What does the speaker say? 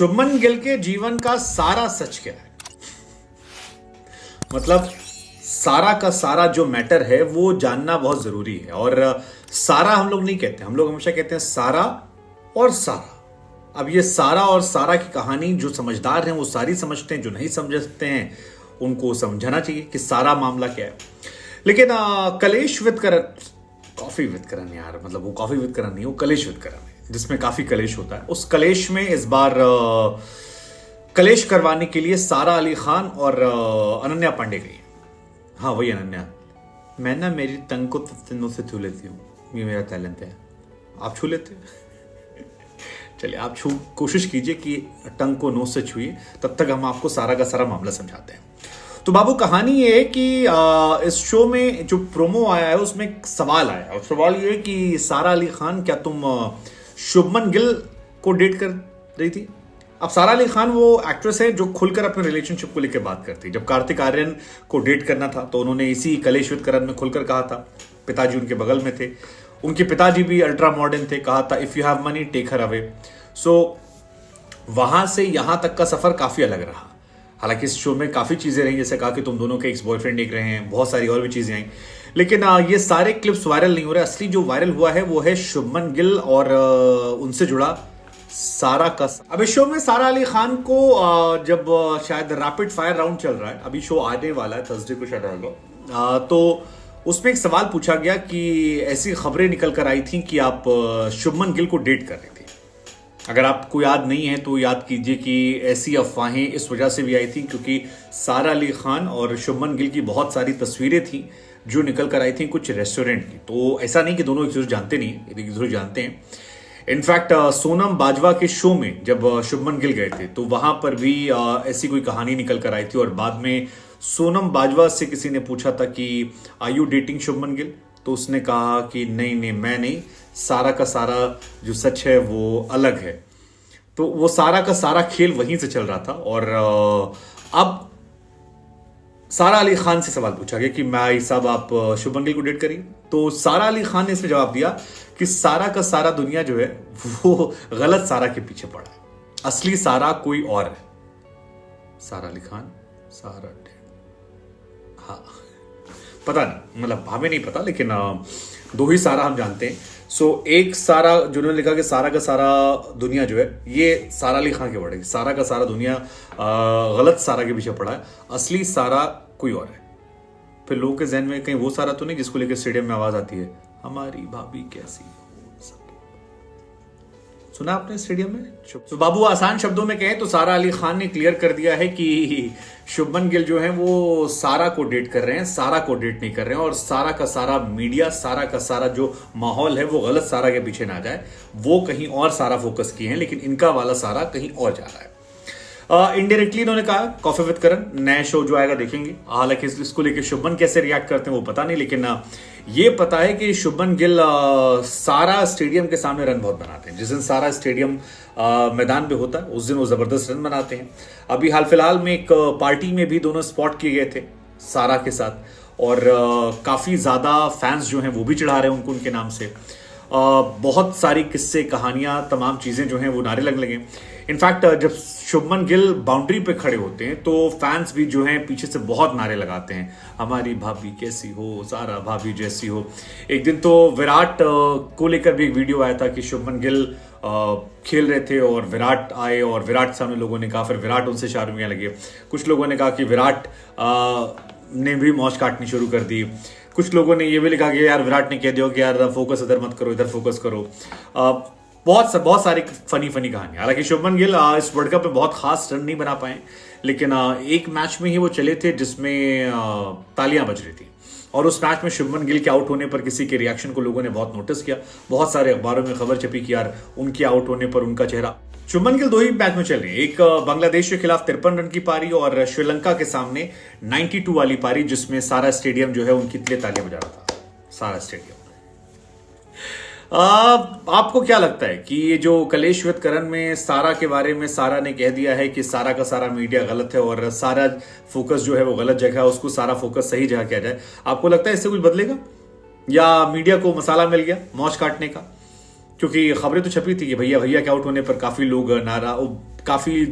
शुभमन गिल के जीवन का सारा सच क्या है? मतलब सारा का सारा जो मैटर है वो जानना बहुत जरूरी है। और सारा हम लोग नहीं कहते, हम लोग हमेशा कहते हैं सारा और सारा। अब ये सारा और सारा की कहानी जो समझदार हैं वो सारी समझते हैं, जो नहीं समझते हैं उनको समझाना चाहिए कि सारा मामला क्या है। लेकिन कलेश विद करण, कॉफी विद करण यार, मतलब वो कॉफी विद करण नहीं, वो कलेश विद करण है जिसमें काफी कलेश होता है। उस कलेश में इस बार कलेश करवाने के लिए सारा अली खान और अनन्या पांडे गई। हाँ वही अनन्या, मैं ना मेरी टंग को दिनों से छू लेती हूँ, ये मेरा टैलेंट है। आप छू लेते हैं? चलिए आप कोशिश कीजिए कि टंग को नोज से छुइए, तब तक हम आपको सारा का सारा मामला समझाते हैं। तो बाबू कहानी ये है कि इस शो में जो प्रोमो आया है उसमें एक सवाल आया, और सवाल ये है कि सारा अली खान क्या तुम शुभमन गिल को डेट कर रही थी? अब सारा अली खान वो एक्ट्रेस है जो खुलकर अपने रिलेशनशिप को लेकर बात करती है। जब कार्तिक आर्यन को डेट करना था तो उन्होंने इसी कलेश विद करण में खुलकर कहा था। पिताजी उनके बगल में थे, उनके पिताजी भी अल्ट्रा मॉडर्न थे, कहा था if you have money take her away. So वहां से यहां तक का सफर काफी अलग रहा। हालांकि इस शो में काफी चीजें रही, जैसे कहा कि तुम दोनों के एक्स बॉयफ्रेंड देख रहे हैं, बहुत सारी और भी चीजें आई, लेकिन ये सारे क्लिप्स वायरल नहीं हो रहे। असली जो वायरल हुआ है वो है शुभमन गिल और उनसे जुड़ा सारा का। अब इस शो में सारा अली खान को जब शायद रैपिड फायर राउंड चल रहा है, अभी शो आने वाला है, थर्सडे को शायद आएगा, तो उसमें एक सवाल पूछा गया कि ऐसी खबरें निकल कर आई थी कि आप शुभमन गिल को डेट कर रहे थे। अगर आपको याद नहीं है तो याद कीजिए कि ऐसी अफवाहें इस वजह से भी आई थी क्योंकि सारा अली खान और शुभमन गिल की बहुत सारी तस्वीरें थी जो निकल कर आई थी कुछ रेस्टोरेंट की। तो ऐसा नहीं कि दोनों एक दूसरे जानते नहीं, एक दूसरे जानते हैं। इनफैक्ट सोनम बाजवा के शो में जब शुभमन गिल गए थे तो वहां पर भी ऐसी कोई कहानी निकल कर आई थी, और बाद में सोनम बाजवा से किसी ने पूछा था कि are you dating Shubman Gill, तो उसने कहा कि नहीं नहीं मैं नहीं, सारा का सारा जो सच है वो अलग है। तो वो सारा का सारा खेल वहीं से चल रहा था। और अब सारा अली खान से सवाल पूछा गया कि भाई साहब आप शुभमन गिल को डेट करिए, तो सारा अली खान ने इसमें जवाब दिया कि सारा का सारा दुनिया जो है वो गलत सारा के पीछे पड़ा है, असली सारा कोई और है। सारा अली खान सारा डेट, हाँ पता नहीं, मतलब हमें नहीं पता, लेकिन दो ही सारा हम जानते हैं। सो एक सारा जिन्होंने लिखा कि सारा का सारा दुनिया जो है ये सारा अली खान के वर्ड है, सारा का सारा दुनिया गलत सारा के पीछे पड़ा है, असली सारा कोई और है। फिर लोगों के जहन में कहीं वो सारा तो नहीं जिसको लेकर स्टेडियम में आवाज आती है हमारी भाभी कैसी हो, सुना आपने स्टेडियम में? तो बाबू आसान शब्दों में कहें तो सारा अली खान ने क्लियर कर दिया है कि शुभमन गिल जो है वो सारा को डेट कर रहे हैं, सारा को डेट नहीं कर रहे हैं। और सारा का सारा मीडिया, सारा का सारा जो माहौल है वो गलत सारा के पीछे ना जाए, वो कहीं और सारा फोकस किए हैं, लेकिन इनका वाला सारा कहीं और जा रहा है। इनडायरेक्टली इन्होंने कहा कॉफी विद करण नया शो जो आएगा देखेंगे। हालांकि इसको लेकर शुभमन कैसे रिएक्ट करते हैं वो पता नहीं, लेकिन ये पता है कि शुभमन गिल सारा स्टेडियम के सामने रन बहुत बनाते हैं। जिस दिन सारा स्टेडियम मैदान पे होता है उस दिन वो जबरदस्त रन बनाते हैं। अभी हाल फिलहाल में एक पार्टी में भी दोनों स्पॉट किए गए थे सारा के साथ, और काफी ज्यादा फैंस जो हैं वो भी चढ़ा रहे हैं उनको उनके नाम से। बहुत सारी किस्से, कहानियां, तमाम चीजें जो हैं वो नारे लगने लगे। इनफैक्ट जब शुभमन गिल बाउंड्री पे खड़े होते हैं तो फैंस भी जो हैं पीछे से बहुत नारे लगाते हैं, हमारी भाभी कैसी हो, सारा भाभी जैसी हो। एक दिन तो विराट को लेकर भी एक वीडियो आया था कि शुभमन गिल खेल रहे थे और विराट आए और विराट सामने लोगों ने कहा, फिर विराट उनसे शायरियां लगे। कुछ लोगों ने कहा कि विराट ने भी मौज काटनी शुरू कर दी। कुछ लोगों ने ये भी लिखा कि यार विराट ने कह दिया कि यार फोकस इधर मत करो, इधर फोकस करो। बहुत सारी फनी कहानी। हालांकि शुभमन गिल इस वर्ल्ड कप में बहुत खास रन नहीं बना पाए, लेकिन एक मैच में ही वो चले थे जिसमें तालियां बज रही थी, और उस मैच में शुभमन गिल के आउट होने पर किसी के रिएक्शन को लोगों ने बहुत नोटिस किया। बहुत सारे अखबारों में खबर छपी कि यार उनके आउट होने पर उनका चेहरा। शुभमन गिल दो ही मैच में चल रहे हैं, एक बांग्लादेश के खिलाफ 53 रन की पारी और श्रीलंका के सामने 92 वाली पारी, जिसमें सारा स्टेडियम जो है उनके लिए तालियां बजा रहा था, सारा स्टेडियम। आपको क्या लगता है कि ये जो कलेश विद करण में सारा के बारे में सारा ने कह दिया है कि सारा का सारा मीडिया गलत है और सारा फोकस जो है वो गलत जगह है, उसको सारा फोकस सही जगह किया जाए, आपको लगता है इससे कुछ बदलेगा या मीडिया को मसाला मिल गया मौज काटने का? क्योंकि खबरें तो छपी थी कि भैया के आउट होने पर काफी लोग काफी